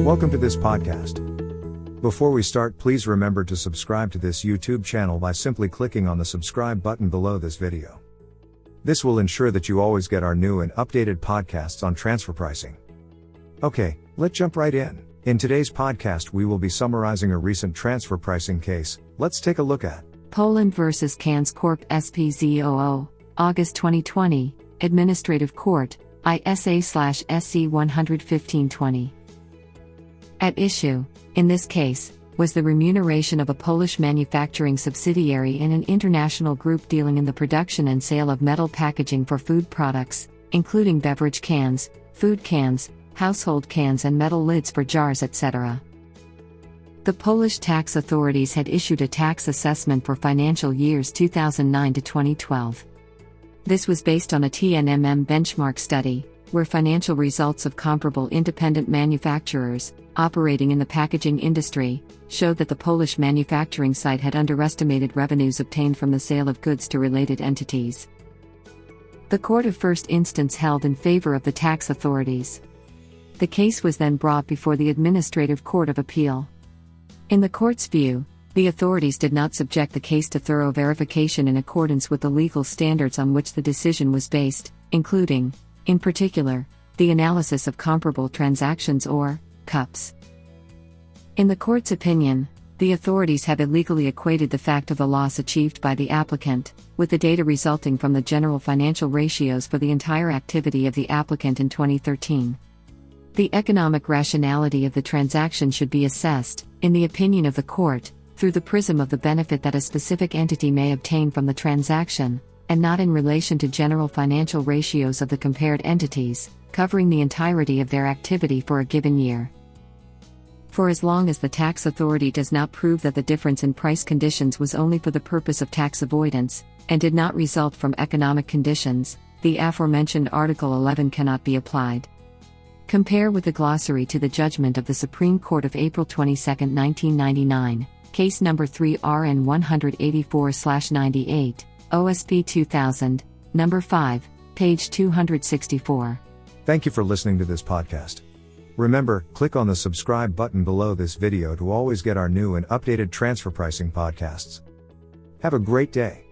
Welcome to this podcast. Before we start, please remember to subscribe to this YouTube channel by simply clicking on the subscribe button below this video. This will ensure that you always get our new and updated podcasts on transfer pricing. Okay, let's jump right in. In today's podcast, we will be summarizing a recent transfer pricing case. Let's take a look at Poland vs. Cans Corp SP z.o.o, August 2020, Administrative Court, ISA/SC 11520. At issue, in this case, was the remuneration of a Polish manufacturing subsidiary in an international group dealing in the production and sale of metal packaging for food products, including beverage cans, food cans, household cans and metal lids for jars, etc. The Polish tax authorities had issued a tax assessment for financial years 2009 to 2012. This was based on a TNMM benchmark study, where financial results of comparable independent manufacturers, operating in the packaging industry, showed that the Polish manufacturing site had underestimated revenues obtained from the sale of goods to related entities. The Court of First Instance held in favor of the tax authorities. The case was then brought before the Administrative Court of Appeal. In the court's view, the authorities did not subject the case to thorough verification in accordance with the legal standards on which the decision was based, including, in particular, the analysis of comparable transactions or CUPs. In the court's opinion, the authorities have illegally equated the fact of the loss achieved by the applicant with the data resulting from the general financial ratios for the entire activity of the applicant in 2013. The economic rationality of the transaction should be assessed, in the opinion of the court, through the prism of the benefit that a specific entity may obtain from the transaction, and not in relation to general financial ratios of the compared entities, covering the entirety of their activity for a given year. For as long as the tax authority does not prove that the difference in price conditions was only for the purpose of tax avoidance, and did not result from economic conditions, the aforementioned Article 11 cannot be applied. Compare with the glossary to the judgment of the Supreme Court of April 22, 1999, case number 3RN 184/98, OSP 2000, number 5, page 264. Thank you for listening to this podcast. Remember, click on the subscribe button below this video to always get our new and updated transfer pricing podcasts. Have a great day.